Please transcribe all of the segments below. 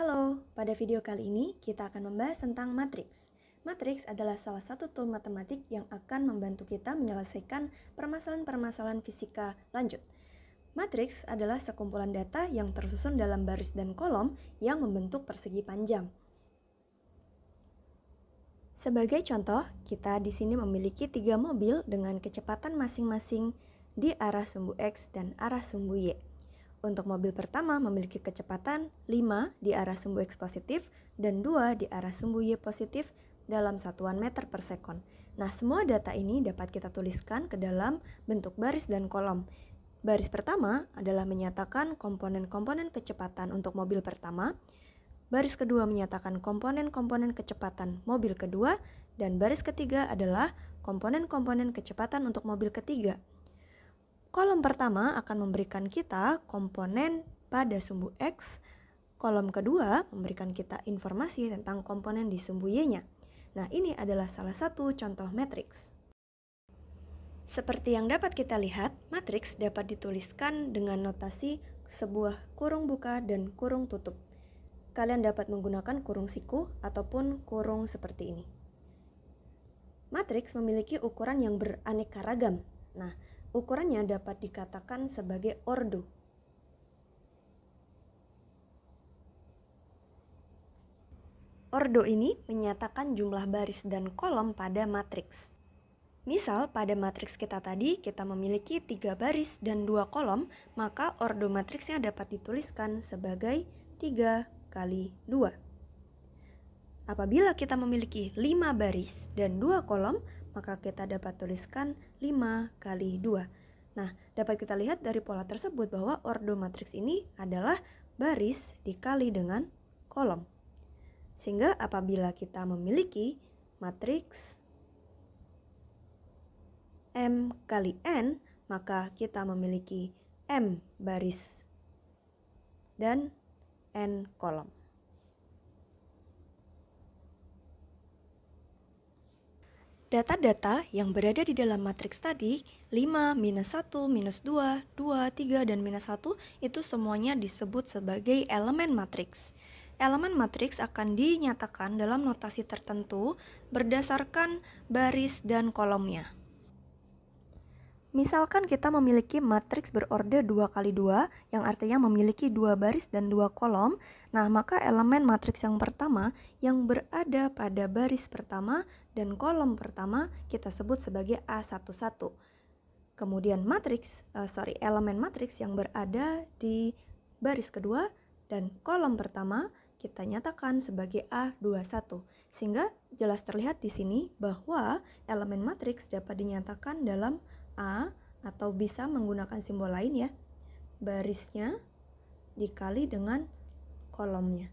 Halo, pada video kali ini kita akan membahas tentang matriks. Matriks adalah salah satu tool matematik yang akan membantu kita menyelesaikan permasalahan-permasalahan fisika lanjut. Matriks adalah sekumpulan data yang tersusun dalam baris dan kolom yang membentuk persegi panjang. Sebagai contoh, kita di sini memiliki 3 mobil dengan kecepatan masing-masing di arah sumbu X dan arah sumbu Y. Untuk mobil pertama memiliki kecepatan 5 di arah sumbu X positif dan 2 di arah sumbu Y positif dalam satuan meter per sekon. Nah, semua data ini dapat kita tuliskan ke dalam bentuk baris dan kolom. Baris pertama adalah menyatakan komponen-komponen kecepatan untuk mobil pertama. Baris kedua menyatakan komponen-komponen kecepatan mobil kedua. Dan baris ketiga adalah komponen-komponen kecepatan untuk mobil ketiga. Kolom pertama akan memberikan kita komponen pada sumbu X. Kolom kedua memberikan kita informasi tentang komponen di sumbu Y-nya. Nah, ini adalah salah satu contoh matriks. Seperti yang dapat kita lihat, matriks dapat dituliskan dengan notasi sebuah kurung buka dan kurung tutup. Kalian dapat menggunakan kurung siku ataupun kurung seperti ini. Matriks memiliki ukuran yang beraneka ragam. Nah, ukurannya dapat dikatakan sebagai ordo. Ordo ini menyatakan jumlah baris dan kolom pada matriks. Misal pada matriks kita tadi kita memiliki 3 baris dan 2 kolom, maka ordo matriksnya dapat dituliskan sebagai 3 kali 2. Apabila kita memiliki 5 baris dan 2 kolom, maka kita dapat tuliskan 5 kali 2. Nah, dapat kita lihat dari pola tersebut bahwa ordo matriks ini adalah baris dikali dengan kolom. Sehingga apabila kita memiliki matriks M kali N, maka kita memiliki M baris dan N kolom. Data-data yang berada di dalam matriks tadi, 5, minus 1, minus 2, 2, 3, dan minus 1, itu semuanya disebut sebagai elemen matriks. Elemen matriks akan dinyatakan dalam notasi tertentu berdasarkan baris dan kolomnya. Misalkan kita memiliki matriks berorde 2 kali 2, yang artinya memiliki 2 baris dan 2 kolom. Nah, maka elemen matriks yang pertama yang berada pada baris pertama dan kolom pertama kita sebut sebagai A11. Kemudian elemen matriks yang berada di baris kedua dan kolom pertama kita nyatakan sebagai A21. Sehingga jelas terlihat di sini bahwa elemen matriks dapat dinyatakan dalam A atau bisa menggunakan simbol lain ya, barisnya dikali dengan kolomnya.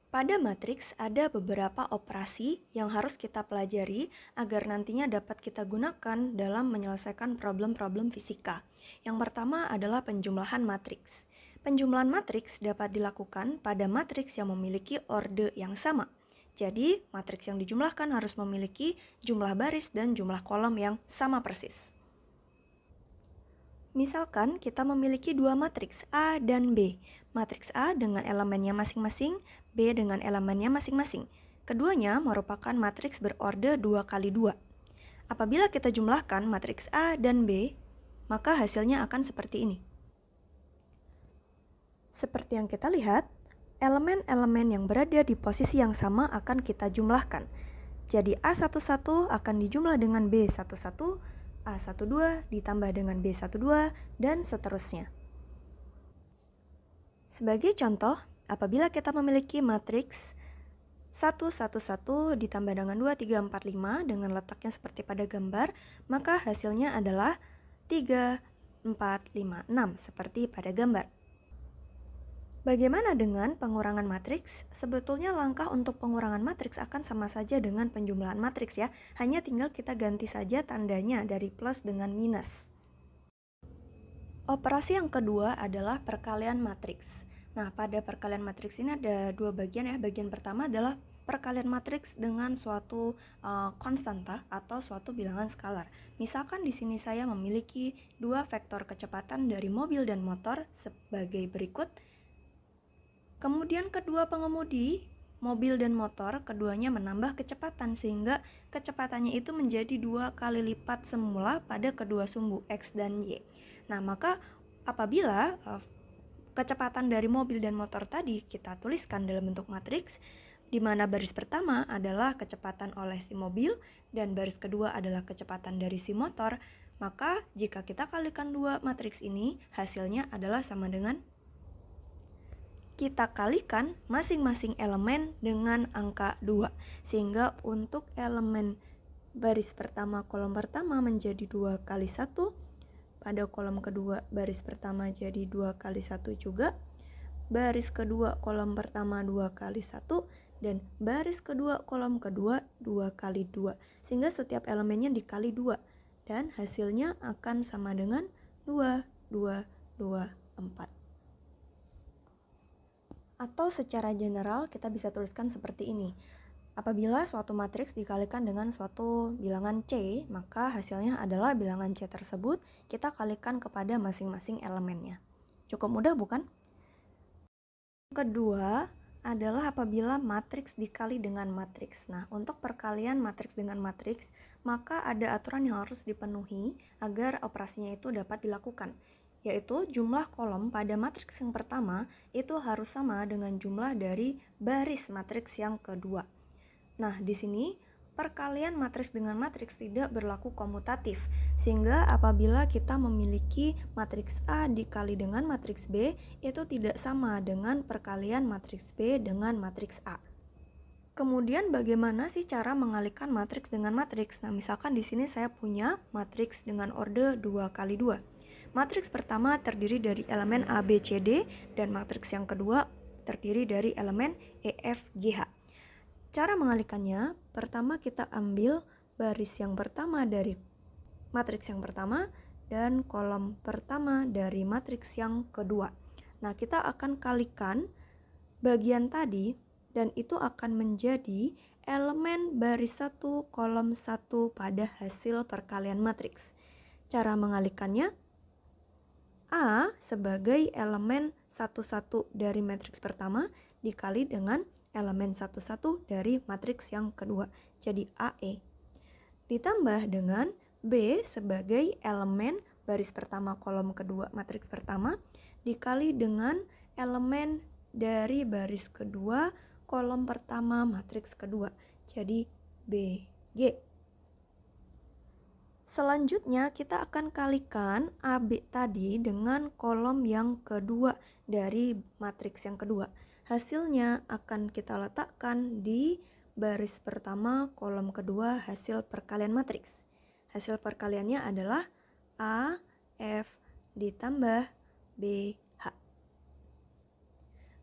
Pada matriks ada beberapa operasi yang harus kita pelajari agar nantinya dapat kita gunakan dalam menyelesaikan problem-problem fisika. Yang pertama adalah penjumlahan matriks. Penjumlahan matriks dapat dilakukan pada matriks yang memiliki orde yang sama. Jadi, matriks yang dijumlahkan harus memiliki jumlah baris dan jumlah kolom yang sama persis. Misalkan kita memiliki 2 matriks A dan B. Matriks A dengan elemennya masing-masing, B dengan elemennya masing-masing. Keduanya merupakan matriks berorde 2 kali 2. Apabila kita jumlahkan matriks A dan B, maka hasilnya akan seperti ini. Seperti yang kita lihat, elemen-elemen yang berada di posisi yang sama akan kita jumlahkan. Jadi A11 akan dijumlah dengan B11, A12 ditambah dengan B12, dan seterusnya. Sebagai contoh, apabila kita memiliki matriks 111 ditambah dengan 2, 3, 4, 5 dengan letaknya seperti pada gambar, maka hasilnya adalah 3, 4, 5, 6 seperti pada gambar. Bagaimana dengan pengurangan matriks? Sebetulnya langkah untuk pengurangan matriks akan sama saja dengan penjumlahan matriks ya. Hanya tinggal kita ganti saja tandanya dari plus dengan minus. Operasi yang kedua adalah perkalian matriks. Nah, pada perkalian matriks ini ada 2 bagian ya. Bagian pertama adalah perkalian matriks dengan suatu konstanta atau suatu bilangan skalar. Misalkan di sini saya memiliki 2 vektor kecepatan dari mobil dan motor sebagai berikut. Kemudian kedua pengemudi, mobil dan motor, keduanya menambah kecepatan sehingga kecepatannya itu menjadi 2 kali lipat semula pada kedua sumbu X dan Y. Nah, maka apabila kecepatan dari mobil dan motor tadi kita tuliskan dalam bentuk matriks, di mana baris pertama adalah kecepatan oleh si mobil dan baris kedua adalah kecepatan dari si motor, maka jika kita kalikan dua matriks ini, hasilnya adalah sama dengan kita kalikan masing-masing elemen dengan angka 2. Sehingga untuk elemen baris pertama kolom pertama menjadi 2 kali 1, pada kolom kedua baris pertama jadi 2 kali 1 juga, baris kedua kolom pertama 2 kali 1, dan baris kedua kolom kedua 2 kali 2, sehingga setiap elemennya dikali 2 dan hasilnya akan sama dengan 2, 2, 2, 4. Atau secara general kita bisa tuliskan seperti ini. Apabila suatu matriks dikalikan dengan suatu bilangan C, maka hasilnya adalah bilangan C tersebut kita kalikan kepada masing-masing elemennya. Cukup mudah bukan? Kedua adalah apabila matriks dikali dengan matriks. Nah, untuk perkalian matriks dengan matriks, maka ada aturan yang harus dipenuhi agar operasinya itu dapat dilakukan, yaitu jumlah kolom pada matriks yang pertama itu harus sama dengan jumlah dari baris matriks yang kedua. Nah, di sini perkalian matriks dengan matriks tidak berlaku komutatif, sehingga apabila kita memiliki matriks A dikali dengan matriks B, itu tidak sama dengan perkalian matriks B dengan matriks A. Kemudian bagaimana sih cara mengalihkan matriks dengan matriks? Nah, misalkan di sini saya punya matriks dengan orde 2 kali 2. Matriks pertama terdiri dari elemen A, B, C, D, dan matriks yang kedua terdiri dari elemen E, F, G, H. Cara mengalihkannya, pertama kita ambil baris yang pertama dari matriks yang pertama dan kolom pertama dari matriks yang kedua. Nah, kita akan kalikan bagian tadi dan itu akan menjadi elemen baris 1 kolom 1 pada hasil perkalian matriks. Cara mengalihkannya, A sebagai elemen 1-1 dari matriks pertama dikali dengan elemen 1-1 dari matriks yang kedua, jadi AE. Ditambah dengan B sebagai elemen baris pertama kolom kedua matriks pertama dikali dengan elemen dari baris kedua kolom pertama matriks kedua, jadi BG. Selanjutnya kita akan kalikan AB tadi dengan kolom yang kedua dari matriks yang kedua. Hasilnya akan kita letakkan di baris pertama kolom kedua hasil perkalian matriks. Hasil perkaliannya adalah A, F ditambah B, H.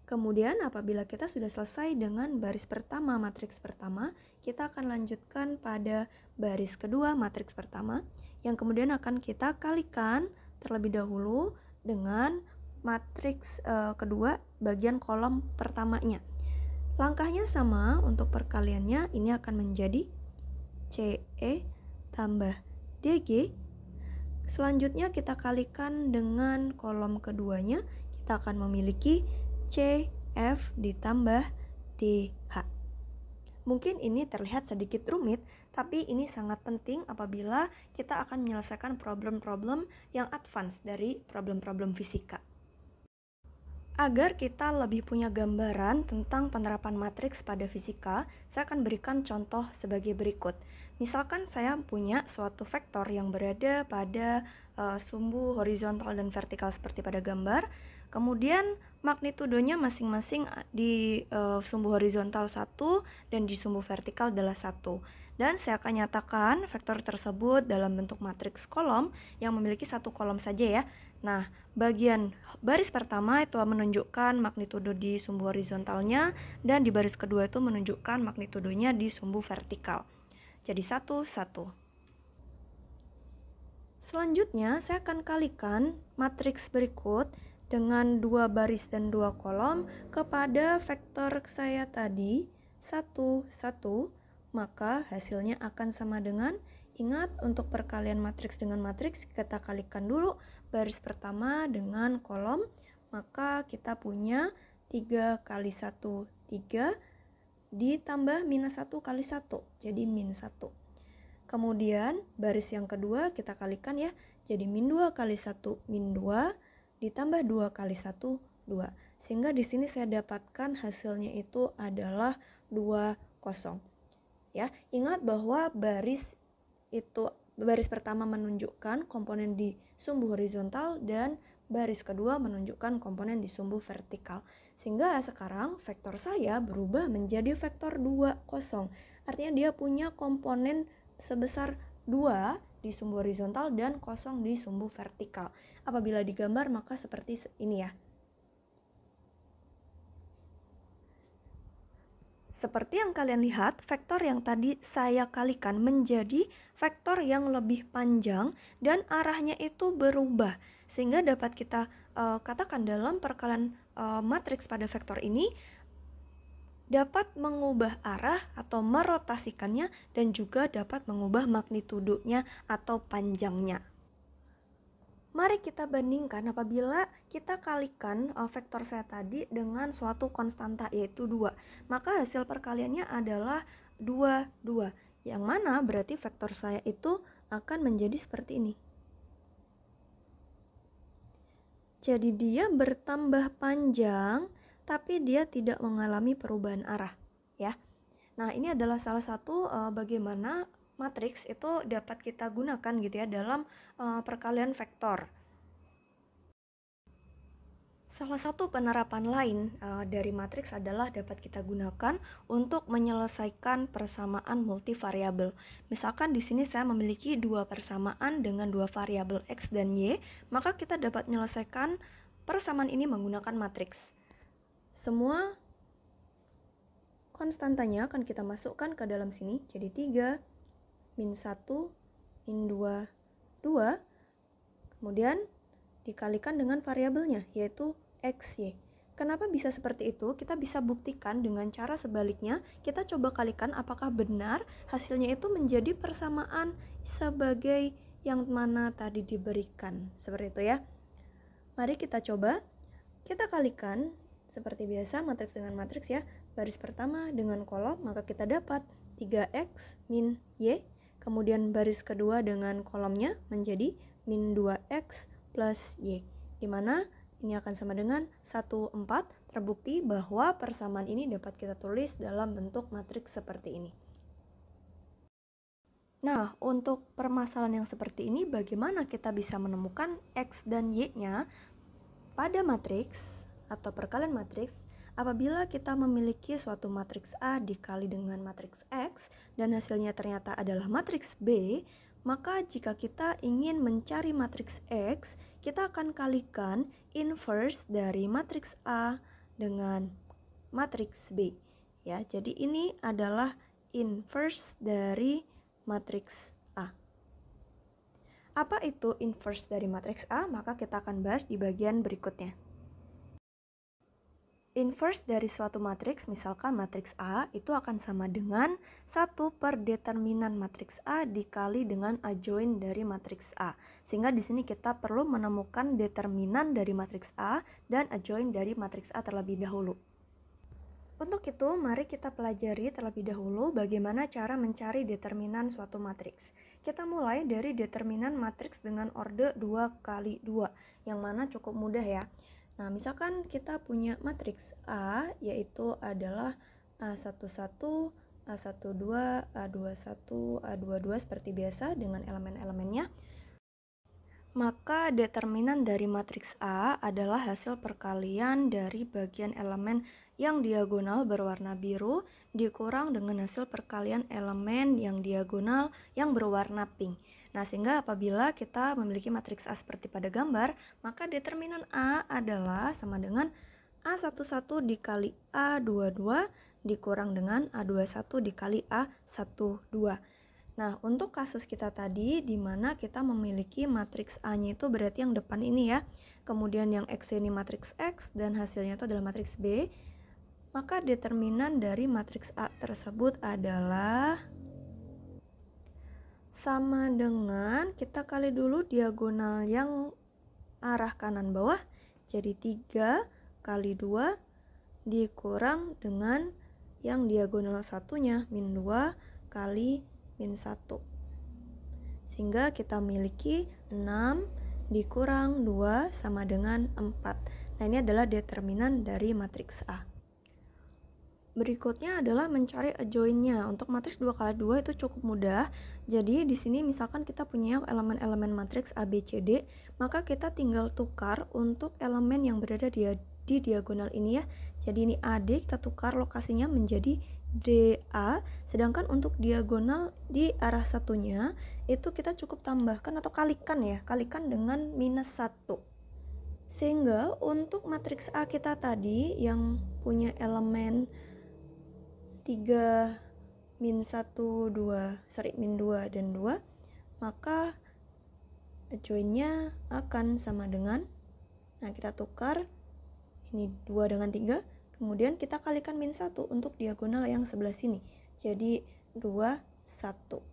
Kemudian apabila kita sudah selesai dengan baris pertama matriks pertama, kita akan lanjutkan pada baris kedua matriks pertama, yang kemudian akan kita kalikan terlebih dahulu dengan matriks kedua bagian kolom pertamanya. Langkahnya sama untuk perkaliannya, ini akan menjadi CE tambah DG. Selanjutnya kita kalikan dengan kolom keduanya, kita akan memiliki CF ditambah DH. Mungkin ini terlihat sedikit rumit, tapi ini sangat penting apabila kita akan menyelesaikan problem-problem yang advance dari problem-problem fisika. Agar kita lebih punya gambaran tentang penerapan matriks pada fisika, saya akan berikan contoh sebagai berikut. Misalkan saya punya suatu vektor yang berada pada sumbu horizontal dan vertikal seperti pada gambar. Kemudian magnitudonya masing-masing di sumbu horizontal 1 dan di sumbu vertikal adalah 1. Dan saya akan nyatakan vektor tersebut dalam bentuk matriks kolom yang memiliki satu kolom saja ya. Nah, bagian baris pertama itu menunjukkan magnitudo di sumbu horizontalnya dan di baris kedua itu menunjukkan magnitudonya di sumbu vertikal. Jadi 1, 1. Selanjutnya saya akan kalikan matriks berikut dengan 2 baris dan 2 kolom kepada vektor saya tadi 1, 1, maka hasilnya akan sama dengan, ingat untuk perkalian matriks dengan matriks kita kalikan dulu baris pertama dengan kolom, maka kita punya 3 kali 1, 3, ditambah minus 1 kali 1, jadi min 1. Kemudian baris yang kedua kita kalikan ya, jadi min 2 kali 1, min 2, ditambah 2 kali 1, 2. Sehingga di sini saya dapatkan hasilnya itu adalah 20. Ya, ingat bahwa baris pertama menunjukkan komponen di sumbu horizontal dan baris kedua menunjukkan komponen di sumbu vertikal. Sehingga sekarang vektor saya berubah menjadi vektor 20. Artinya dia punya komponen sebesar 2 di sumbu horizontal dan 0 di sumbu vertikal. Apabila digambar maka seperti ini ya. Seperti yang kalian lihat, vektor yang tadi saya kalikan menjadi vektor yang lebih panjang dan arahnya itu berubah. Sehingga dapat kita katakan dalam perkalian matriks pada vektor ini dapat mengubah arah atau merotasikannya dan juga dapat mengubah magnitudenya atau panjangnya. Mari kita bandingkan apabila kita kalikan vektor saya tadi dengan suatu konstanta yaitu 2. Maka hasil perkaliannya adalah 2, 2. Yang mana berarti vektor saya itu akan menjadi seperti ini. Jadi dia bertambah panjang tapi dia tidak mengalami perubahan arah ya. Nah, ini adalah salah satu bagaimana matriks itu dapat kita gunakan gitu ya dalam perkalian vektor. Salah satu penerapan lain dari matriks adalah dapat kita gunakan untuk menyelesaikan persamaan multivariabel. Misalkan di sini saya memiliki dua persamaan dengan dua variabel x dan y, maka kita dapat menyelesaikan persamaan ini menggunakan matriks. Semua konstantanya akan kita masukkan ke dalam sini, jadi 3, min 1, min 2, 2, kemudian dikalikan dengan variabelnya, yaitu x, y. Kenapa bisa seperti itu? Kita bisa buktikan dengan cara sebaliknya. Kita coba kalikan apakah benar hasilnya itu menjadi persamaan sebagai yang mana tadi diberikan. Seperti itu ya. Mari kita coba. Kita kalikan seperti biasa matriks dengan matriks ya. Baris pertama dengan kolom, maka kita dapat 3x min y. Kemudian baris kedua dengan kolomnya menjadi min 2x plus y. Dimana ini akan sama dengan 1, 4. Terbukti bahwa persamaan ini dapat kita tulis dalam bentuk matriks seperti ini. Nah, untuk permasalahan yang seperti ini, bagaimana kita bisa menemukan x dan y-nya pada matriks atau perkalian matriks apabila kita memiliki suatu matriks A dikali dengan matriks X dan hasilnya ternyata adalah matriks B, maka jika kita ingin mencari matriks X, kita akan kalikan inverse dari matriks A dengan matriks B. Ya, jadi ini adalah inverse dari matriks A. Apa itu inverse dari matriks A? Maka kita akan bahas di bagian berikutnya. Inverse dari suatu matriks, misalkan matriks A, itu akan sama dengan 1 per determinan matriks A dikali dengan adjoint dari matriks A. Sehingga di sini kita perlu menemukan determinan dari matriks A dan adjoint dari matriks A terlebih dahulu. Untuk itu, mari kita pelajari terlebih dahulu bagaimana cara mencari determinan suatu matriks. Kita mulai dari determinan matriks dengan orde 2 kali 2, yang mana cukup mudah ya. Nah, misalkan kita punya matriks A, yaitu adalah A11, A12, A21, A22 seperti biasa dengan elemen-elemennya. Maka determinan dari matriks A adalah hasil perkalian dari bagian elemen yang diagonal berwarna biru dikurang dengan hasil perkalian elemen yang diagonal yang berwarna pink. Nah, sehingga apabila kita memiliki matriks A seperti pada gambar, maka determinan A adalah sama dengan A11 dikali A22 dikurang dengan A21 dikali A12. Nah, untuk kasus kita tadi di mana kita memiliki matriks A-nya itu berarti yang depan ini ya. Kemudian yang X ini matriks X dan hasilnya itu adalah matriks B. Maka determinan dari matriks A tersebut adalah sama dengan kita kali dulu diagonal yang arah kanan bawah, jadi 3 kali 2 dikurang dengan yang diagonal satunya, min 2 kali min 1. Sehingga kita miliki 6 dikurang 2 sama dengan 4. Nah, ini adalah determinan dari matriks A. Berikutnya adalah mencari adjoint-nya. Untuk matriks 2 kali 2 itu cukup mudah. Jadi di sini misalkan kita punya elemen-elemen matriks A, B, C, D, maka kita tinggal tukar untuk elemen yang berada di diagonal ini ya. Jadi ini AD kita tukar lokasinya menjadi DA, sedangkan untuk diagonal di arah satunya itu kita cukup tambahkan atau kalikan ya, kalikan dengan minus 1. Sehingga untuk matriks A kita tadi yang punya elemen 3, min 1, 2, min 2 dan 2, maka adjoint-nya akan sama dengan, nah kita tukar ini 2 dengan 3, kemudian kita kalikan min 1 untuk diagonal yang sebelah sini, jadi 2, 1.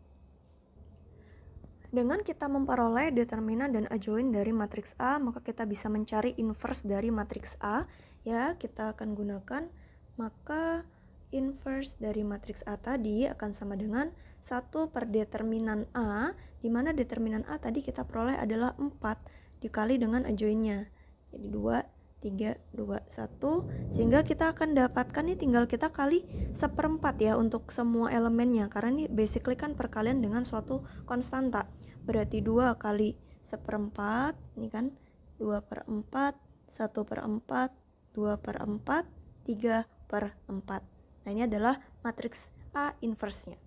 Dengan kita memperoleh determinan dan adjoint dari matriks A, maka kita bisa mencari inverse dari matriks A. Ya, kita akan gunakan, maka inverse dari matriks A tadi akan sama dengan 1 per determinan A, di mana determinan A tadi kita peroleh adalah 4 dikali dengan adjoint-nya. Jadi 2, 3, 2, 1, sehingga kita akan dapatkan nih tinggal kita kali 1/4 ya untuk semua elemennya, karena ini basically kan perkalian dengan suatu konstanta, berarti 2 kali 1/4, ini kan 2/4, 1/4, 2/4, 3/4. Nah, ini adalah matriks A inverse-nya.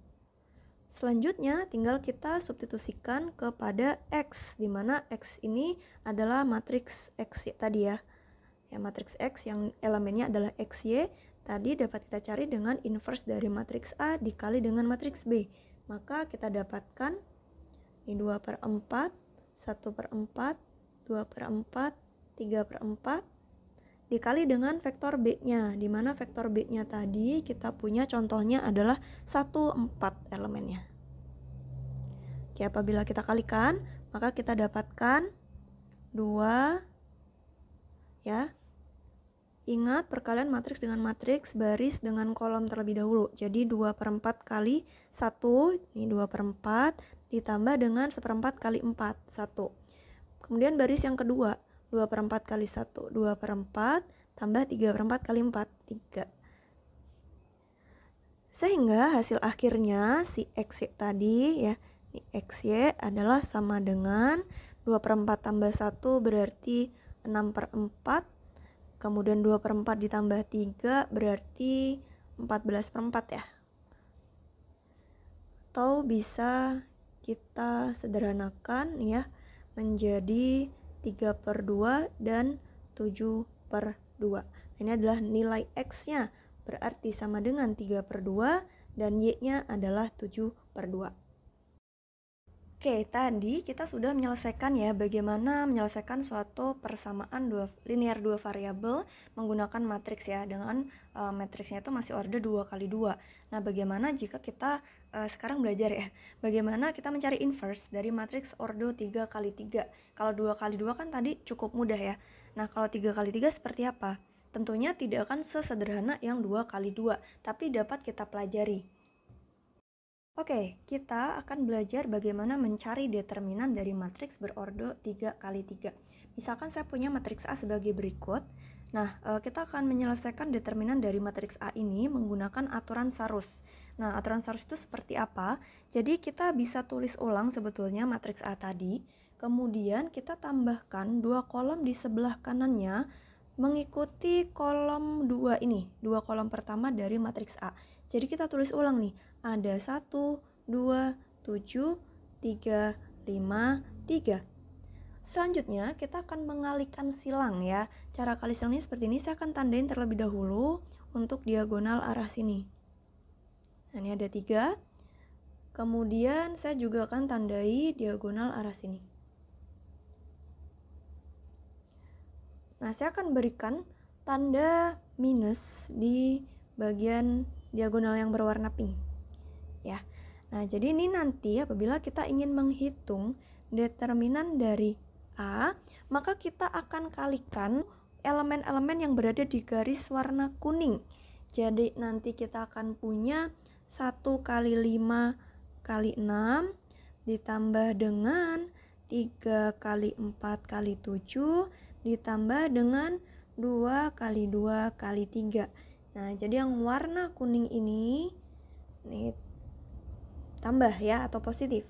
Selanjutnya tinggal kita substitusikan kepada X, di mana X ini adalah matriks X tadi ya. Ya, matriks X yang elemennya adalah XY tadi dapat kita cari dengan inverse dari matriks A dikali dengan matriks B. Maka kita dapatkan ini 2/4, 1/4, 2/4, 3/4 dikali dengan vektor B-nya, di mana vektor B-nya tadi kita punya contohnya adalah 1/4 elemennya. Oke, apabila kita kalikan, maka kita dapatkan 2 ya. Ingat perkalian matriks dengan matriks, baris dengan kolom terlebih dahulu. Jadi 2/4 kali 1, ini 2/4 ditambah dengan 1/4 kali 4, 1. Kemudian baris yang kedua, 2/4 kali 1, 2/4 tambah 3/4 kali 4, 3. Sehingga hasil akhirnya si XY tadi ya, ini XY adalah sama dengan 2/4 tambah 1 berarti 6/4. Kemudian 2/4 ditambah 3 berarti 14/4 ya. Atau bisa kita sederhanakan ya menjadi 3/2 dan 7/2. Ini adalah nilai X-nya, berarti sama dengan 3/2 dan Y-nya adalah 7/2. Oke, tadi kita sudah menyelesaikan ya bagaimana menyelesaikan suatu persamaan linear dua variabel menggunakan matriks ya, dengan matriksnya itu masih order 2 kali 2. Nah, bagaimana jika kita sekarang belajar ya, bagaimana kita mencari inverse dari matriks order 3 kali 3. Kalau 2 kali 2 kan tadi cukup mudah ya. Nah, kalau 3 kali 3 seperti apa? Tentunya tidak akan sesederhana yang 2 kali 2, tapi dapat kita pelajari. Oke, kita akan belajar bagaimana mencari determinan dari matriks berordo 3 kali 3. Misalkan saya punya matriks A sebagai berikut. Nah, kita akan menyelesaikan determinan dari matriks A ini menggunakan aturan Sarus. Nah, aturan Sarus itu seperti apa? Jadi kita bisa tulis ulang sebetulnya matriks A tadi. Kemudian kita tambahkan 2 kolom di sebelah kanannya mengikuti kolom 2 ini, 2 kolom pertama dari matriks A. Jadi kita tulis ulang nih, ada 1, 2, 7, 3, 5, 3. Selanjutnya kita akan mengalihkan silang ya. Cara kali silangnya seperti ini, saya akan tandain terlebih dahulu untuk diagonal arah sini. Nah, ini ada 3. Kemudian saya juga akan tandai diagonal arah sini. Nah, saya akan berikan tanda minus di bagian diagonal yang berwarna pink ya. Nah, jadi ini nanti apabila kita ingin menghitung determinan dari A, maka kita akan kalikan elemen-elemen yang berada di garis warna kuning. Jadi nanti kita akan punya 1 kali 5 kali 6 ditambah dengan 3 kali 4 kali 7 ditambah dengan 2 kali 2 kali 3. Nah, jadi yang warna kuning ini tambah ya atau positif.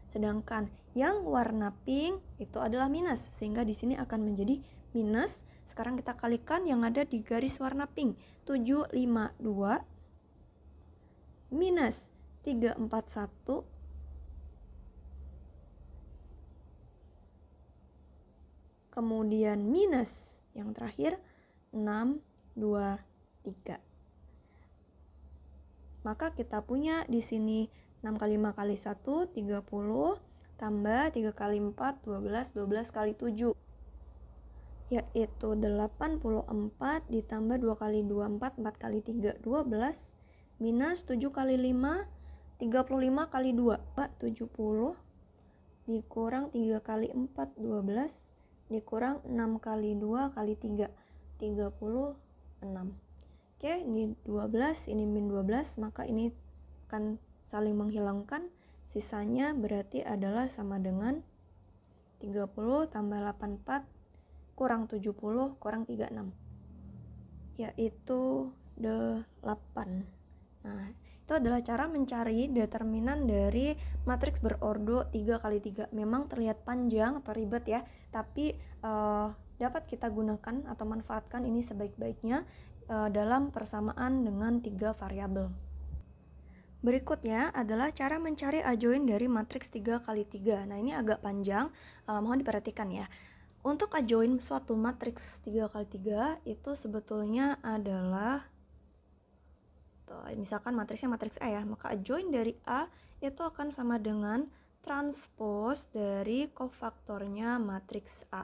Sedangkan yang warna pink itu adalah minus, sehingga di sini akan menjadi minus. Sekarang kita kalikan yang ada di garis warna pink. 752 minus 341 kemudian minus yang terakhir 623. Maka kita punya di sini 6 kali 5 kali 1 30 tambah 3 kali 4 12 12 kali 7 yaitu 84 ditambah 2 kali 2 4 4 kali 3 12 minus 7 kali 5 35 kali 2 70 dikurang 3 kali 4 12 dikurang 6 kali 2 kali 3 36. Oke, ini 12, ini min 12, maka ini akan saling menghilangkan. Sisanya berarti adalah sama dengan 30 tambah 84 kurang 70 kurang 36, yaitu 8. Nah, itu adalah cara mencari determinan dari matriks berordo 3 kali 3. Memang terlihat panjang atau ribet ya, tapi dapat kita gunakan atau manfaatkan ini sebaik-baiknya dalam persamaan dengan 3 variabel. Berikutnya adalah cara mencari adjoint dari matriks 3 kali 3. Nah, ini agak panjang, mohon diperhatikan ya. Untuk adjoint suatu matriks 3 kali 3 itu sebetulnya adalah misalkan matriksnya matriks A ya, maka adjoint dari A itu akan sama dengan transpose dari kofaktornya matriks A.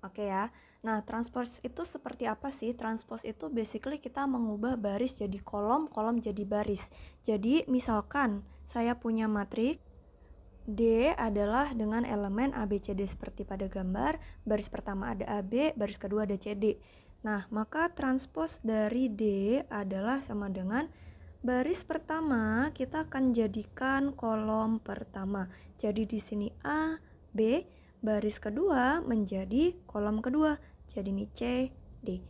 Oke ya. Nah, transpose itu seperti apa sih? Transpose itu basically kita mengubah baris jadi kolom, kolom jadi baris. Jadi misalkan saya punya matriks D adalah dengan elemen A, B, C, D seperti pada gambar. Baris pertama ada AB, baris kedua ada CD. Nah, maka transpose dari D adalah sama dengan baris pertama kita akan jadikan kolom pertama. Jadi di sini A, B, baris kedua menjadi kolom kedua. Jadi ini C, D.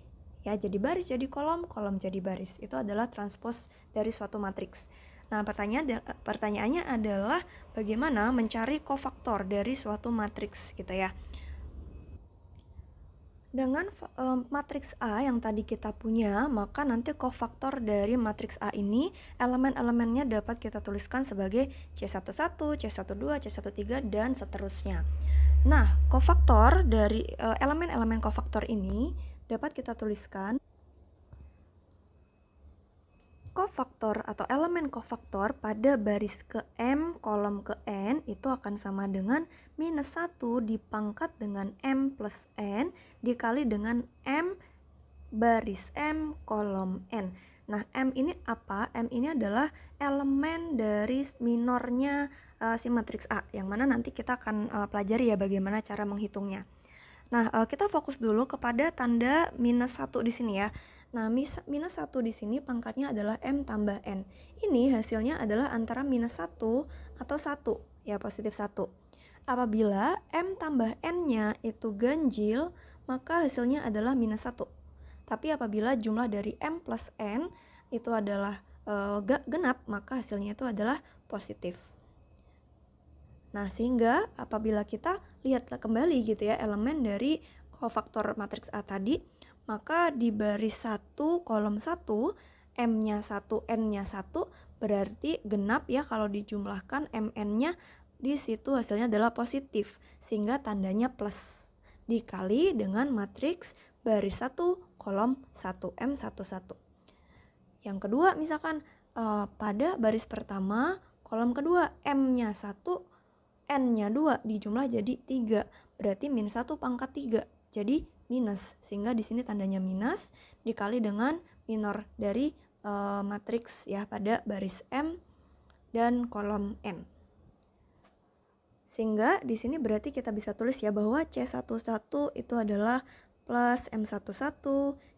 Ya, jadi baris jadi kolom, kolom jadi baris. Itu adalah transpose dari suatu matriks. Nah, pertanyaannya adalah bagaimana mencari kofaktor dari suatu matriks gitu ya. Dengan matriks A yang tadi kita punya, maka nanti kofaktor dari matriks A ini elemen-elemennya dapat kita tuliskan sebagai C11, C12, C13 dan seterusnya. Nah, kofaktor dari elemen-elemen kofaktor ini dapat kita tuliskan kofaktor atau elemen kofaktor pada baris ke M kolom ke N itu akan sama dengan minus 1 dipangkat dengan M plus N dikali dengan M baris M kolom N. Nah, M ini apa? M ini adalah elemen dari minornya si matriks A, yang mana nanti kita akan pelajari ya bagaimana cara menghitungnya. Nah, kita fokus dulu kepada tanda minus 1 di sini ya. Nah, minus 1 di sini pangkatnya adalah M tambah N. Ini hasilnya adalah antara minus 1 atau 1, ya positif 1. Apabila M tambah N-nya itu ganjil, maka hasilnya adalah minus 1. Tapi apabila jumlah dari M plus N itu adalah genap, maka hasilnya itu adalah positif. Nah, sehingga apabila kita lihat kembali gitu ya elemen dari kofaktor matriks A tadi, maka di baris 1 kolom 1 M-nya 1, N-nya 1 berarti genap ya kalau dijumlahkan MN-nya di situ hasilnya adalah positif sehingga tandanya plus dikali dengan matriks baris 1 kolom 1 M11. Yang kedua misalkan pada baris pertama kolom kedua M-nya 1, N-nya 2 dijumlah jadi 3, berarti min 1 pangkat 3, jadi minus, sehingga di sini tandanya minus dikali dengan minor dari matriks ya pada baris M dan kolom N. Sehingga di sini berarti kita bisa tulis ya bahwa C11 itu adalah plus M11,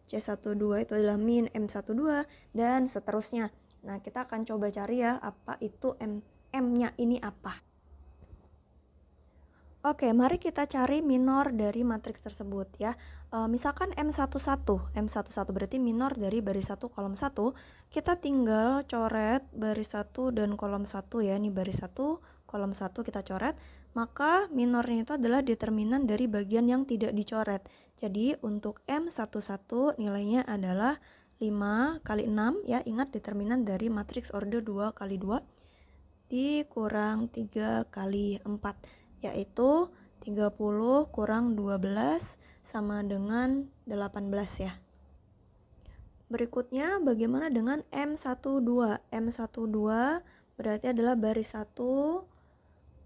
C12 itu adalah min M12, dan seterusnya. Nah, kita akan coba cari ya apa itu M-nya ini apa. Oke, mari kita cari minor dari matriks tersebut ya. Misalkan M11 berarti minor dari baris 1 kolom 1. Kita tinggal coret baris 1 dan kolom 1 ya. Ini baris 1, kolom 1 kita coret. Maka minornya itu adalah determinan dari bagian yang tidak dicoret. Jadi untuk M11 nilainya adalah 5 kali 6 ya. Ingat determinan dari matriks order 2 kali 2 dikurang 3 kali 4. Yaitu 30 kurang 12 sama dengan 18 ya. Berikutnya bagaimana dengan M12? M12 berarti adalah baris 1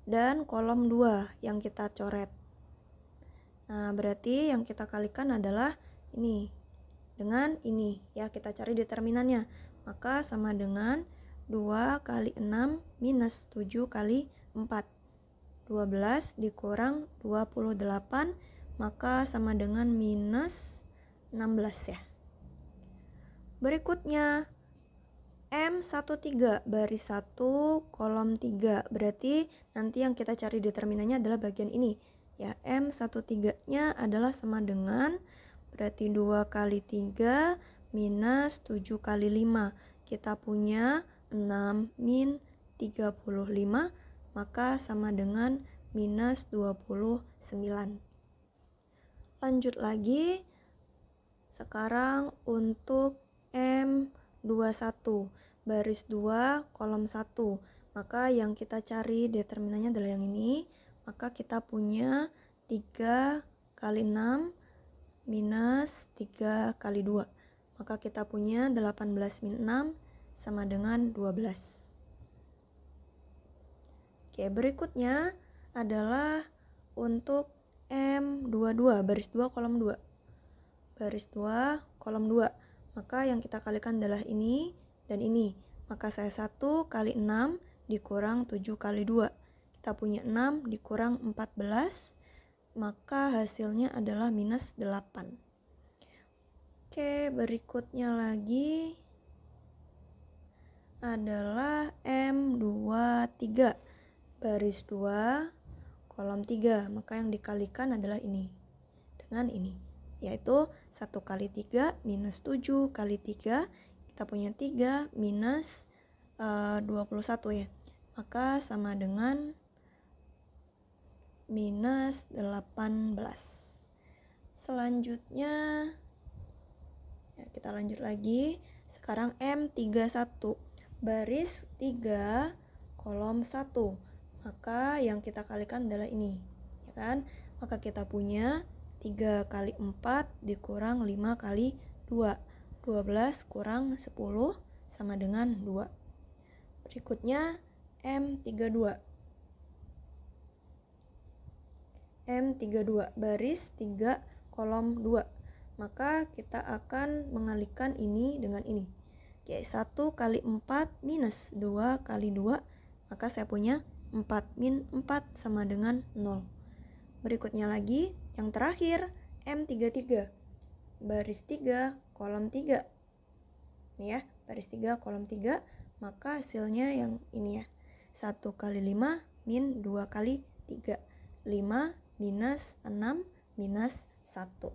dan kolom 2 yang kita coret. Nah, berarti yang kita kalikan adalah ini dengan ini ya, kita cari determinannya. Maka sama dengan 2 kali 6 minus 7 kali 4. 12 dikurang 28 maka sama dengan minus 16 ya. Berikutnya M13 baris 1 kolom 3. Berarti nanti yang kita cari determinannya adalah bagian ini. Ya, M13-nya adalah sama dengan berarti 2 kali 3 minus 7 kali 5. Kita punya 6 min 35 maka sama dengan minus 29. Lanjut lagi. Sekarang untuk M21 baris 2 kolom 1. Maka yang kita cari determinannya adalah yang ini. Maka kita punya 3 kali 6 minus 3 kali 2. Maka kita punya 18 min 6 sama dengan 12. Oke, berikutnya adalah untuk M22 baris 2 kolom 2. Baris 2 kolom 2. Maka yang kita kalikan adalah ini dan ini. Maka saya 1 kali 6 dikurang 7 kali 2. Kita punya 6 dikurang 14. Maka hasilnya adalah minus 8. Oke, berikutnya lagi adalah M23 baris 2 kolom 3. Maka yang dikalikan adalah ini dengan ini, yaitu 1 kali 3 minus 7 kali 3. Kita punya 3 minus 21 ya. Maka sama dengan minus 18. Selanjutnya ya, kita lanjut lagi. Sekarang M31 baris 3 kolom 1. Maka yang kita kalikan adalah ini, ya kan? Maka kita punya 3 kali 4 dikurang 5 kali 2. 12 kurang 10 sama dengan 2. Berikutnya M32. M32 baris 3 kolom 2. Maka kita akan mengalihkan ini dengan ini. Oke, 1 kali 4 minus 2 kali 2. Maka saya punya 4 min 4 sama dengan 0. Berikutnya lagi, yang terakhir, M33 baris 3 kolom 3. Nih ya, baris 3 kolom 3. Maka hasilnya yang ini ya, 1 kali 5 min 2 kali 3. 5 minus 6 minus 1.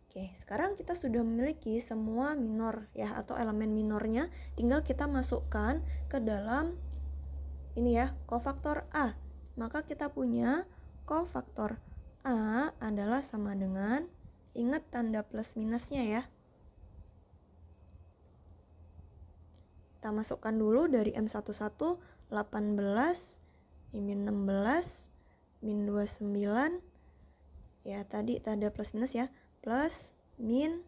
Oke, sekarang kita sudah memiliki semua minor ya, atau elemen minornya. Tinggal kita masukkan ke dalam ini ya, kofaktor A. Maka kita punya kofaktor A adalah sama dengan, ingat tanda plus minusnya ya. Kita masukkan dulu dari M11 18 min 16 min 29 ya, tadi tanda plus minus ya, plus min,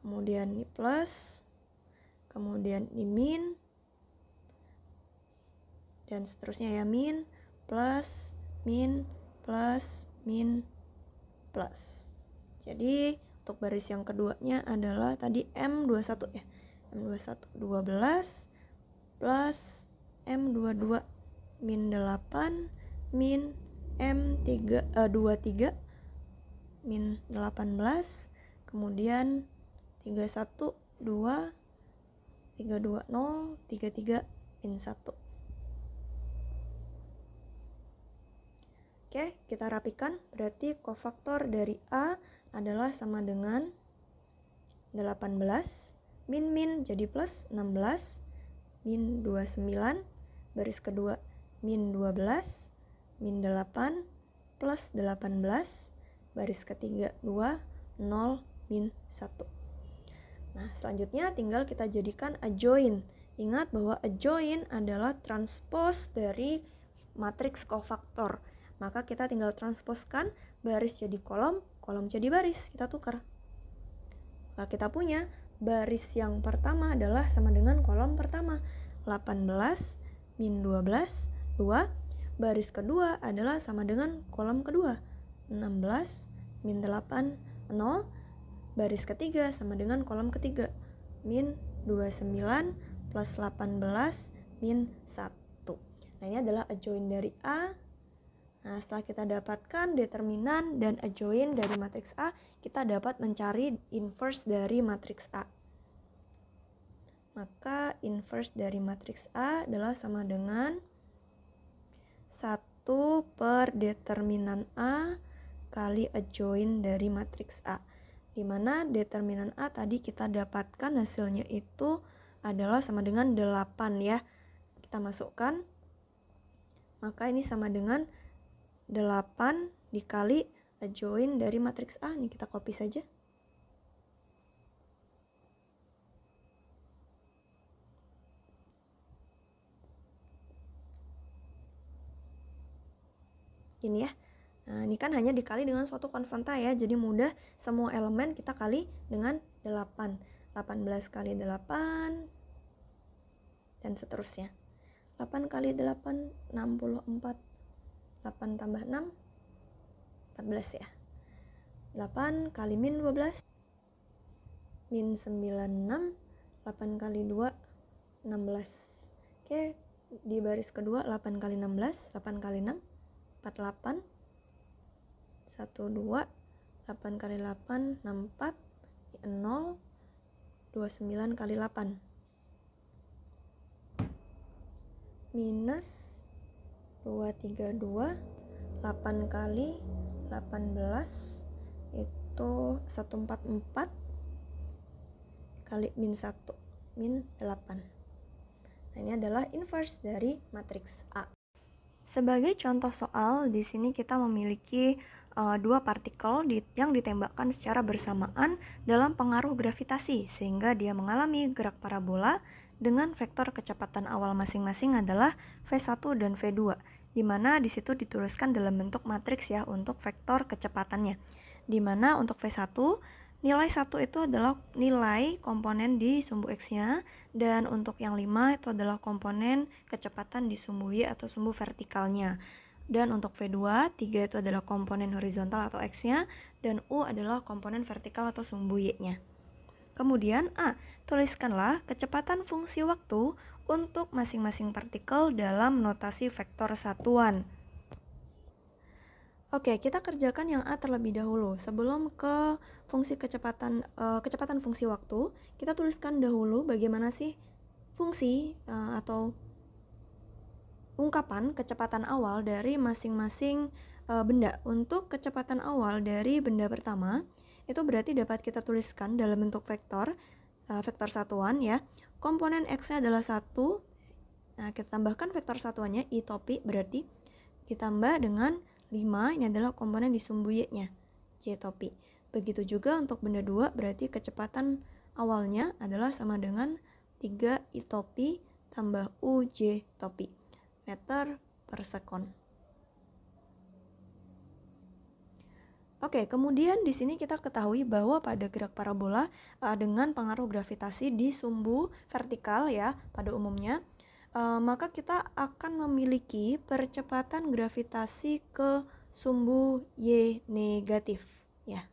kemudian ini plus, kemudian ini min, dan seterusnya ya, min plus min plus min plus. Jadi untuk baris yang keduanya adalah tadi M21 ya, M21 12 plus M22 min 8 min M23 min 18, kemudian 31, 2, 320, 33 min 1. Oke, kita rapikan. Berarti kofaktor dari A adalah sama dengan 18 min jadi plus 16 min 29, baris kedua min 12 min 8 plus 18, baris ketiga 2, 0 min 1. Nah, selanjutnya tinggal kita jadikan adjoint. Ingat bahwa adjoint adalah transpose dari matriks kofaktor. Maka kita tinggal transposkan baris jadi kolom, kolom jadi baris, kita tukar. Nah, kita punya baris yang pertama adalah sama dengan kolom pertama, 18 min 12, 2. Baris kedua adalah sama dengan kolom kedua, 16 min 8, 0. Baris ketiga sama dengan kolom ketiga, min 29 plus 18 min 1. Nah, ini adalah adjoint dari A. Nah, setelah kita dapatkan determinan dan adjoint dari matriks A, kita dapat mencari inverse dari matriks A. Maka inverse dari matriks A adalah sama dengan 1 per determinan A kali adjoint dari matriks A. Di mana determinan A tadi kita dapatkan hasilnya itu adalah sama dengan 8 ya. Kita masukkan. Maka ini sama dengan 8 dikali adjoint dari matriks A. Ini kita copy saja. Ini ya. Nah, ini kan hanya dikali dengan suatu konstanta ya. Jadi mudah, semua elemen kita kali dengan 8. 18 kali 8 dan seterusnya. 8 kali 8 64. 8 tambah 6 14 ya. 8 kali min 12 min 96. 8 kali 2 16. Oke, di baris kedua 8 kali 16, 8 kali 6 48, 1 2, 8 kali 8 64, 0, 29 kali 8 minus 232, 8 kali 18 itu 144 kali min 1 min 8. Nah, ini adalah inverse dari matriks A. Sebagai contoh soal, di sini kita memiliki dua partikel yang ditembakkan secara bersamaan dalam pengaruh gravitasi, sehingga dia mengalami gerak parabola dengan vektor kecepatan awal masing-masing adalah V1 dan V2, di mana di situ dituliskan dalam bentuk matriks ya untuk vektor kecepatannya. Di mana untuk V1 nilai 1 itu adalah nilai komponen di sumbu X-nya, dan untuk yang 5 itu adalah komponen kecepatan di sumbu Y atau sumbu vertikalnya. Dan untuk V2, 3 itu adalah komponen horizontal atau X-nya, dan U adalah komponen vertikal atau sumbu Y-nya. Kemudian A, tuliskanlah kecepatan fungsi waktu untuk masing-masing partikel dalam notasi vektor satuan. Oke, kita kerjakan yang A terlebih dahulu. Sebelum ke fungsi kecepatan fungsi waktu, kita tuliskan dahulu bagaimana sih fungsi atau ungkapan kecepatan awal dari masing-masing benda. Untuk kecepatan awal dari benda pertama, itu berarti dapat kita tuliskan dalam bentuk vektor, vektor satuan ya. Komponen X-nya adalah 1. Nah, kita tambahkan vektor satuannya, I topi berarti ditambah dengan 5, ini adalah komponen di sumbu Y-nya, J topi. Begitu juga untuk benda 2, berarti kecepatan awalnya adalah sama dengan 3 I topi tambah U J topi, meter per sekon. Oke, kemudian di sini kita ketahui bahwa pada gerak parabola dengan pengaruh gravitasi di sumbu vertikal ya pada umumnya, maka kita akan memiliki percepatan gravitasi ke sumbu Y negatif ya.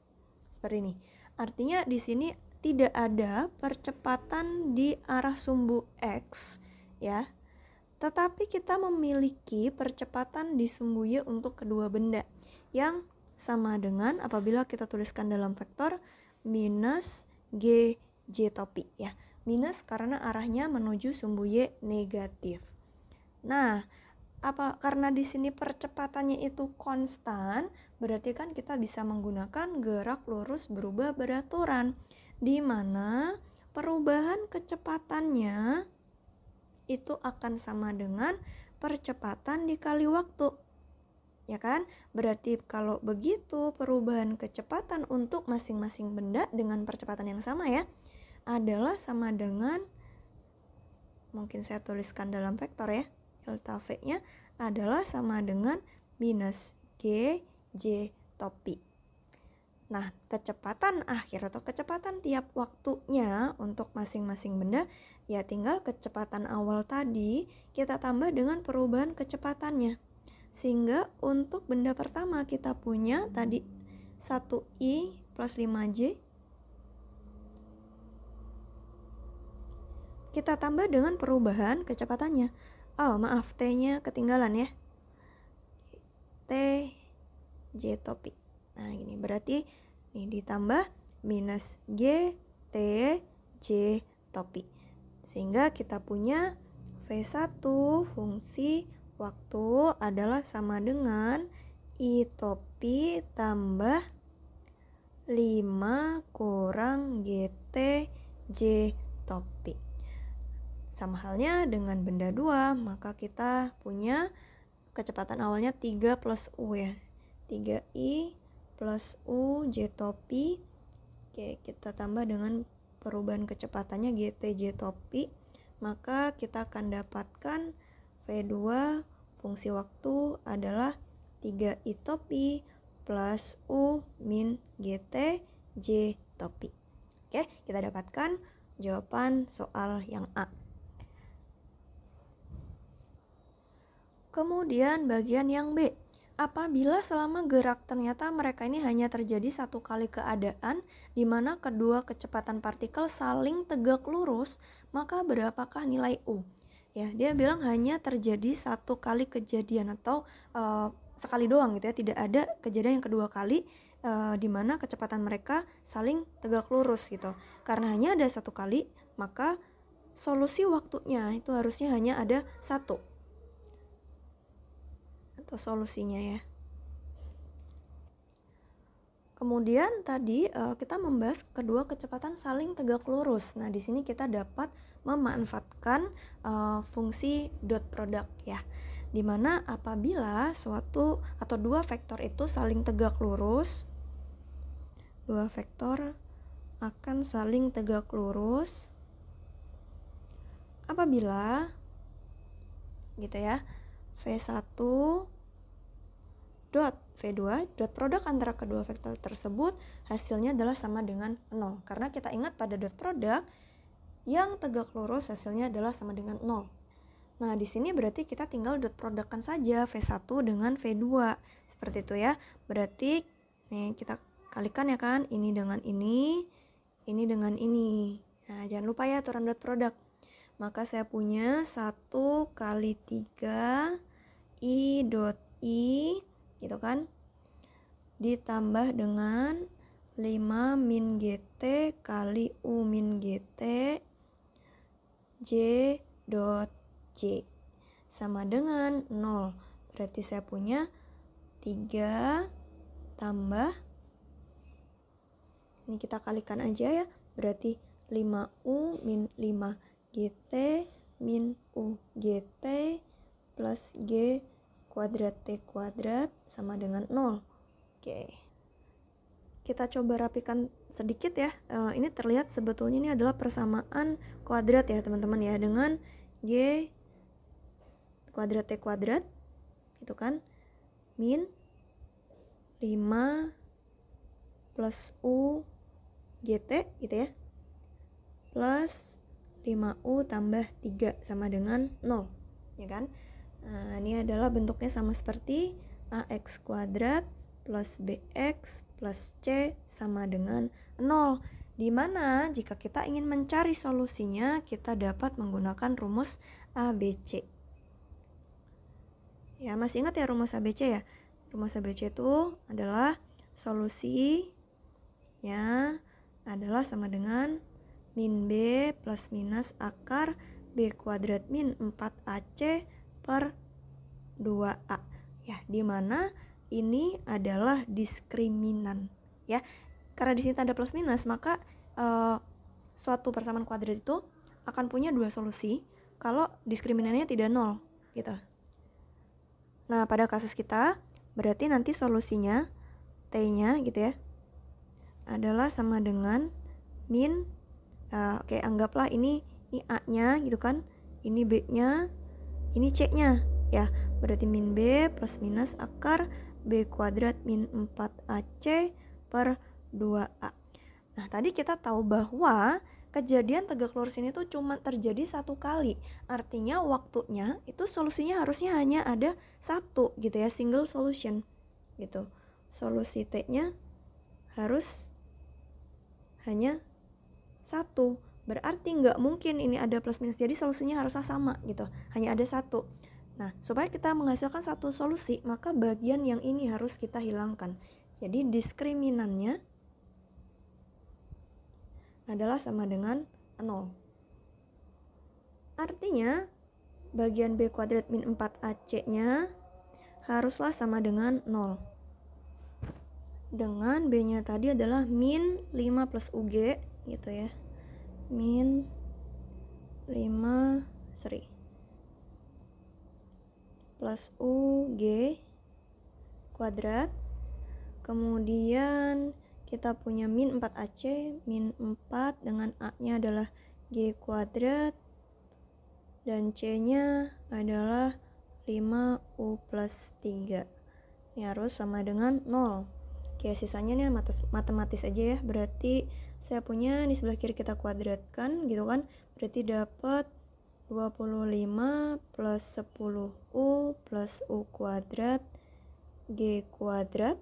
Seperti ini. Artinya di sini tidak ada percepatan di arah sumbu X ya. Tetapi kita memiliki percepatan di sumbu Y untuk kedua benda yang sama dengan apabila kita tuliskan dalam vektor minus G J topi ya. Minus karena arahnya menuju sumbu Y negatif. Nah, karena di sini percepatannya itu konstan, berarti kan kita bisa menggunakan gerak lurus berubah beraturan, di mana perubahan kecepatannya itu akan sama dengan percepatan dikali waktu. Ya kan? Berarti kalau begitu perubahan kecepatan untuk masing-masing benda dengan percepatan yang sama ya, adalah sama dengan, mungkin saya tuliskan dalam vektor ya, delta V-nya adalah sama dengan minus G J topi. Nah, kecepatan akhir atau kecepatan tiap waktunya untuk masing-masing benda, ya tinggal kecepatan awal tadi kita tambah dengan perubahan kecepatannya. Sehingga untuk benda pertama kita punya tadi 1I plus 5J. Kita tambah dengan perubahan kecepatannya. Oh, maaf, T-nya ketinggalan ya. T J topi. Nah, ini berarti ini ditambah minus G T J topi. Sehingga kita punya V1 fungsi waktu adalah sama dengan I topi tambah 5 kurang GT J topi. Sama halnya dengan benda 2, maka kita punya kecepatan awalnya 3 plus U ya. 3I plus U J topi. Oke, kita tambah dengan perubahan kecepatannya GT J topi. Maka kita akan dapatkan V2 fungsi waktu adalah 3I topi plus U min GT J topi. Oke, kita dapatkan jawaban soal yang A. Kemudian bagian yang B. Apabila selama gerak ternyata mereka ini hanya terjadi satu kali keadaan di mana kedua kecepatan partikel saling tegak lurus, maka berapakah nilai U? Ya, dia bilang hanya terjadi satu kali kejadian atau sekali doang gitu ya, tidak ada kejadian yang kedua kali di mana kecepatan mereka saling tegak lurus gitu. Karena hanya ada satu kali, maka solusi waktunya itu harusnya hanya ada satu. Solusinya ya. Kemudian tadi kita membahas kedua kecepatan saling tegak lurus. Nah, di sini kita dapat memanfaatkan fungsi dot product ya. Dimana apabila suatu atau dua vektor itu saling tegak lurus, dua vektor akan saling tegak lurus apabila gitu ya, V1 dot V2 dot produk antara kedua vektor tersebut hasilnya adalah sama dengan 0. Karena kita ingat pada dot produk yang tegak lurus hasilnya adalah sama dengan 0. Nah, di sini berarti kita tinggal dot produkkan saja V1 dengan V2. Seperti itu ya. Berarti nih kita kalikan ya kan, ini dengan ini dengan ini. Nah, jangan lupa ya aturan dot produk. Maka saya punya 1 kali 3 I dot I gitu kan, ditambah dengan 5 min GT kali U min GT J dot J sama dengan 0. Berarti saya punya 3 tambah, ini kita kalikan aja ya, berarti 5U min 5 GT min U GT plus G kuadrat T kuadrat sama dengan 0. Oke. Kita coba rapikan sedikit ya. Ini terlihat sebetulnya ini adalah persamaan kuadrat ya teman-teman ya, dengan G kuadrat T kuadrat gitu kan, min 5 plus U GT gitu ya, plus 5U tambah 3 sama dengan 0 ya kan. Nah, ini adalah bentuknya sama seperti AX kuadrat plus BX plus C sama dengan 0. Dimana jika kita ingin mencari solusinya, kita dapat menggunakan rumus ABC. Ya, masih ingat ya rumus ABC ya? Rumus ABC itu adalah solusinya adalah sama dengan min B plus minus akar B kuadrat min 4AC per 2A. Ya, dimana ini adalah diskriminan. Ya, karena di sini tanda plus minus, maka suatu persamaan kuadrat itu akan punya dua solusi kalau diskriminannya tidak nol, gitu. Nah, pada kasus kita, berarti nanti solusinya, T-nya gitu ya, adalah sama dengan min, oke, anggaplah ini A-nya gitu kan, ini B-nya, ini C-nya, ya. Berarti min B plus minus akar B kuadrat min 4AC per 2A. Nah, tadi kita tahu bahwa kejadian tegak lurus ini tuh cuma terjadi satu kali. Artinya waktunya itu solusinya harusnya hanya ada satu gitu ya, single solution gitu. Solusi T-nya harus hanya satu. Berarti nggak mungkin ini ada plus minus, jadi solusinya harusnya sama gitu, hanya ada satu. Nah, supaya kita menghasilkan satu solusi, maka bagian yang ini harus kita hilangkan. Jadi diskriminannya adalah sama dengan 0. Artinya bagian B kuadrat min 4AC-nya haruslah sama dengan 0. Dengan B-nya tadi adalah min 5 plus UG gitu ya. Min 5 plus UG kuadrat. Kemudian kita punya min 4AC, min 4 dengan A-nya adalah G kuadrat, dan C-nya adalah 5U plus 3. Ini harus sama dengan 0. Oke, sisanya nih matematis aja ya. Berarti saya punya di sebelah kiri kita kuadratkan gitu kan. Berarti dapat 25 plus 10U plus U kuadrat G kuadrat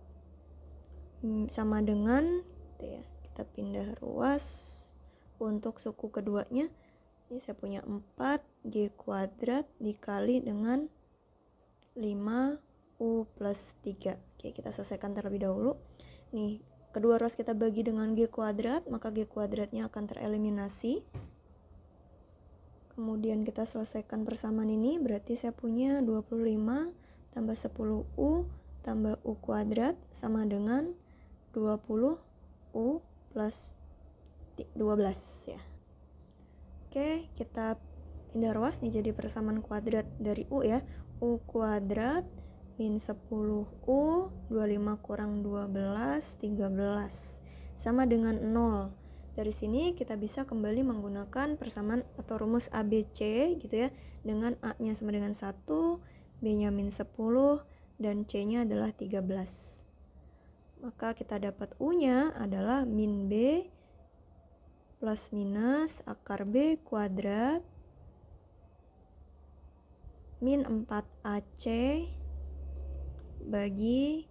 sama dengan ya, kita pindah ruas untuk suku keduanya. Ini saya punya 4G kuadrat dikali dengan 5U plus 3. Oke, kita selesaikan terlebih dahulu. Nih, kedua ruas kita bagi dengan G kuadrat, maka G kuadratnya akan tereliminasi. Kemudian kita selesaikan persamaan ini, berarti saya punya 25 tambah 10U tambah U kuadrat sama dengan 20U plus 12 ya. Oke, kita pindah ruas nih jadi persamaan kuadrat dari U ya. U kuadrat min 10U, 25 kurang 12, 13 sama dengan 0. Dari sini kita bisa kembali menggunakan persamaan atau rumus ABC gitu ya, dengan A-nya sama dengan 1, B-nya min 10, dan C-nya adalah 13. Maka kita dapat U-nya adalah min B plus minus akar B kuadrat min 4AC bagi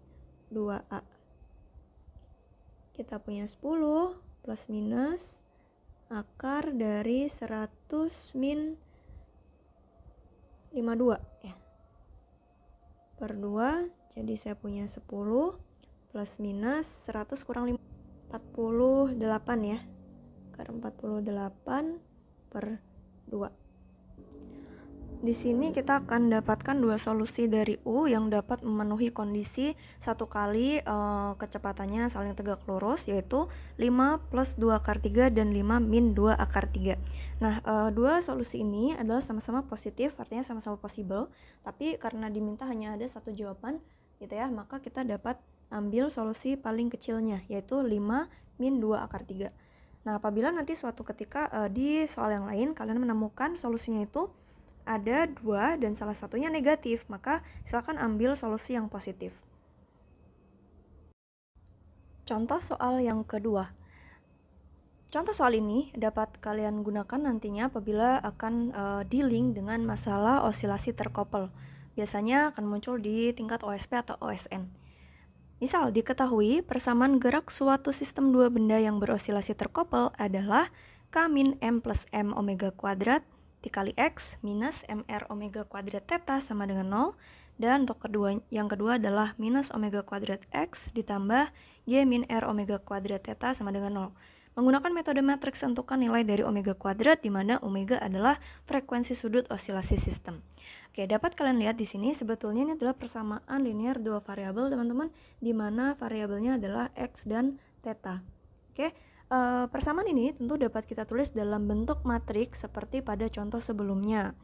2A. Kita punya 10 plus minus akar dari 100 min 52 ya, per 2. Jadi saya punya 10 plus minus 100 kurang 48 ya, karena 48 per 2. Di sini kita akan dapatkan dua solusi dari U yang dapat memenuhi kondisi satu kali kecepatannya saling tegak lurus, yaitu 5 plus 2 akar 3 dan 5 min 2 akar 3. Nah, dua solusi ini adalah sama-sama positif, artinya sama-sama possible, tapi karena diminta hanya ada satu jawaban gitu ya, maka kita dapat ambil solusi paling kecilnya, yaitu 5 min 2 akar 3. Nah, apabila nanti suatu ketika di soal yang lain kalian menemukan solusinya itu ada 2 dan salah satunya negatif, maka silakan ambil solusi yang positif. Contoh soal yang kedua. Contoh soal ini dapat kalian gunakan nantinya apabila akan dealing dengan masalah osilasi terkopel. Biasanya akan muncul di tingkat OSP atau OSN. Misal, diketahui persamaan gerak suatu sistem dua benda yang berosilasi terkopel adalah K min M plus M omega kuadrat dikali X minus MR omega kuadrat theta sama dengan 0, Dan untuk yang kedua adalah minus omega kuadrat X ditambah Y min R omega kuadrat theta sama dengan 0. Menggunakan metode matriks, tentukan nilai dari omega kuadrat di mana omega adalah frekuensi sudut osilasi sistem. Oke, dapat kalian lihat di sini sebetulnya ini adalah persamaan linear dua variabel, teman-teman, di mana variabelnya adalah X dan theta. Oke, persamaan ini tentu dapat kita tulis dalam bentuk matriks seperti pada contoh sebelumnya.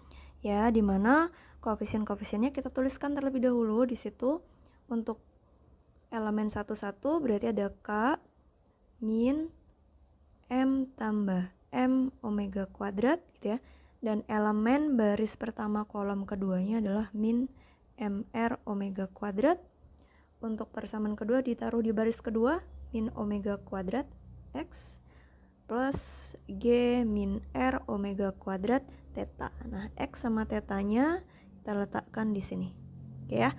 Ya, di mana koefisien-koefisiennya kita tuliskan terlebih dahulu di situ. Untuk elemen 1 berarti ada K min M tambah M omega kuadrat gitu ya. Dan elemen baris pertama kolom keduanya adalah min MR omega kuadrat. Untuk persamaan kedua ditaruh di baris kedua, min omega kuadrat X plus G min R omega kuadrat theta. Nah, X sama tetanya kita letakkan di sini. Oke ya.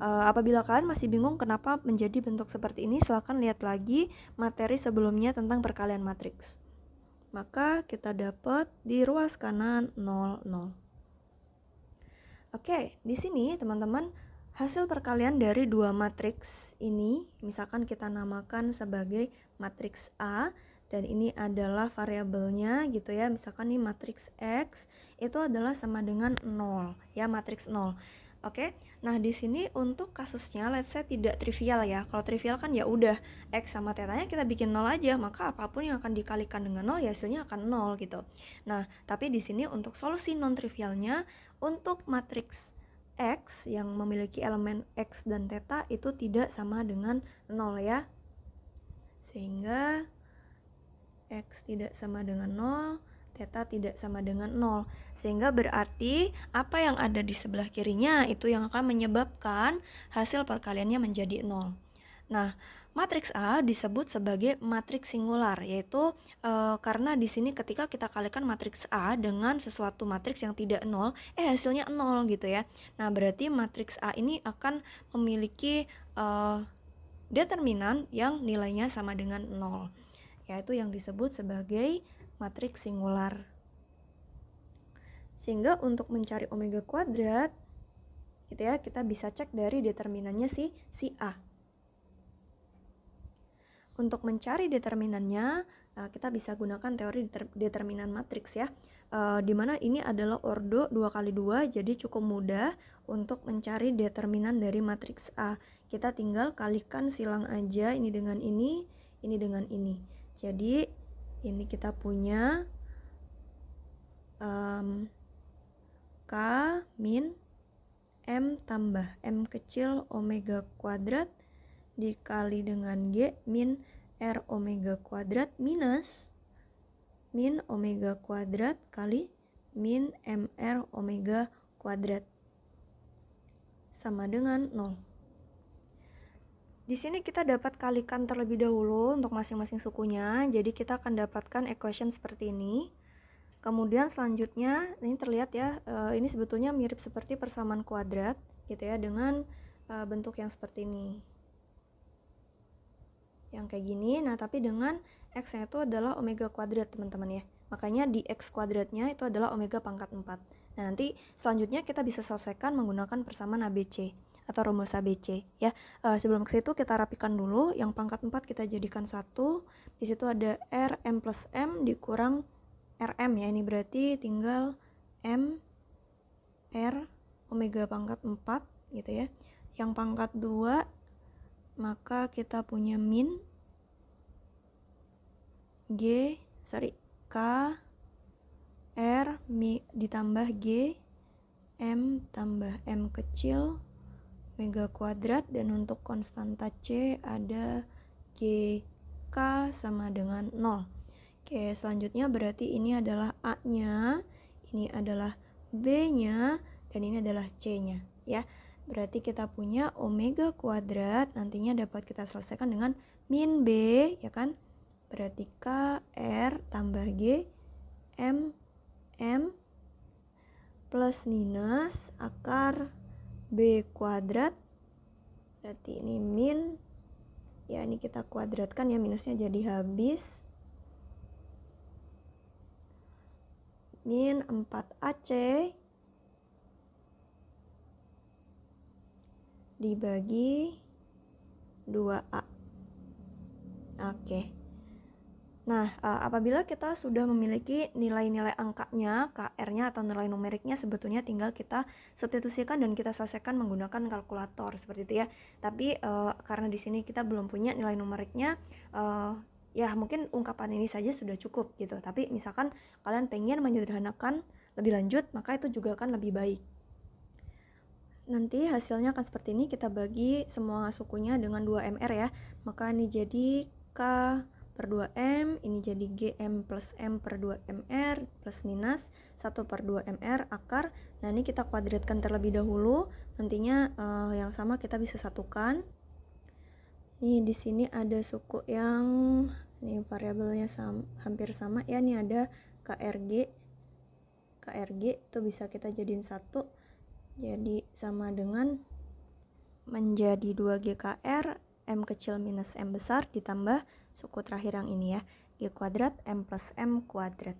Apabila kalian masih bingung kenapa menjadi bentuk seperti ini, silakan lihat lagi materi sebelumnya tentang perkalian matriks. Maka kita dapat di ruas kanan 0, 0. Oke, di sini teman-teman, hasil perkalian dari dua matriks ini, misalkan kita namakan sebagai matriks A, dan ini adalah variabelnya gitu ya, misalkan ini matriks X, itu adalah sama dengan 0, ya, matriks 0. Oke, nah di sini untuk kasusnya, let's say tidak trivial ya. Kalau trivial kan ya udah X sama tetanya kita bikin 0 aja, maka apapun yang akan dikalikan dengan 0 ya hasilnya akan 0 gitu. Nah, tapi di sini untuk solusi non trivialnya, untuk matriks X yang memiliki elemen X dan theta itu tidak sama dengan 0 ya. Sehingga X tidak sama dengan 0, theta tidak sama dengan 0. Sehingga berarti apa yang ada di sebelah kirinya itu yang akan menyebabkan hasil perkaliannya menjadi 0. Nah, matriks A disebut sebagai matriks singular, yaitu karena di sini ketika kita kalikan matriks A dengan sesuatu matriks yang tidak 0, hasilnya 0 gitu ya. Nah, berarti matriks A ini akan memiliki determinan yang nilainya sama dengan 0, yaitu yang disebut sebagai matriks singular. Sehingga untuk mencari omega kuadrat gitu ya, kita bisa cek dari determinannya si A. Untuk mencari determinannya, kita bisa gunakan teori determinan matriks ya, di mana ini adalah ordo 2x2, jadi cukup mudah untuk mencari determinan dari matriks A. Kita tinggal kalikan silang aja, ini dengan ini dengan ini. Jadi ini kita punya K min M tambah M kecil omega kuadrat dikali dengan G min R omega kuadrat minus min omega kuadrat kali min MR omega kuadrat sama dengan 0. Di sini kita dapat kalikan terlebih dahulu untuk masing-masing sukunya. Jadi kita akan dapatkan equation seperti ini. Kemudian selanjutnya ini terlihat ya, ini sebetulnya mirip seperti persamaan kuadrat gitu ya, dengan bentuk yang seperti ini. Yang kayak gini. Nah, tapi dengan X-nya itu adalah omega kuadrat, teman-teman ya. Makanya di X kuadratnya itu adalah omega pangkat 4. Nah, nanti selanjutnya kita bisa selesaikan menggunakan persamaan ABC atau rumus ABC ya. Sebelum ke situ kita rapikan dulu. Yang pangkat 4 kita jadikan 1. Di situ ada R M plus M dikurang RM ya. Ini berarti tinggal M R omega pangkat 4 gitu ya. Yang pangkat 2 maka kita punya min K R ditambah G M tambah M kecil omega kuadrat, dan untuk konstanta C ada GK sama dengan 0. Oke, selanjutnya berarti ini adalah A-nya, ini adalah B-nya, dan ini adalah C-nya ya. Berarti kita punya omega kuadrat, nantinya dapat kita selesaikan dengan min B ya kan. Berarti K R tambah G M plus minus akar B kuadrat, berarti ini min ya, ini kita kuadratkan ya, minusnya jadi habis min 4AC dibagi 2A. Oke. Nah, apabila kita sudah memiliki nilai-nilai angkanya, KR-nya atau nilai numeriknya, sebetulnya tinggal kita substitusikan dan kita selesaikan menggunakan kalkulator seperti itu ya. Tapi karena di sini kita belum punya nilai numeriknya, ya mungkin ungkapan ini saja sudah cukup gitu. Tapi misalkan kalian pengen menyederhanakan lebih lanjut, maka itu juga akan lebih baik. Nanti hasilnya akan seperti ini, kita bagi semua sukunya dengan 2MR ya. Maka ini jadi K per 2M, ini jadi GM plus M per 2MR plus minus 1 per 2MR akar. Nah ini kita kuadratkan terlebih dahulu, nantinya yang sama kita bisa satukan. Nih di sini ada suku yang ini variabelnya hampir sama ya, ini ada KRG itu bisa kita jadiin 1, jadi sama dengan menjadi 2GKR M kecil minus M besar ditambah suku terakhir yang ini ya, G kuadrat M plus M kuadrat.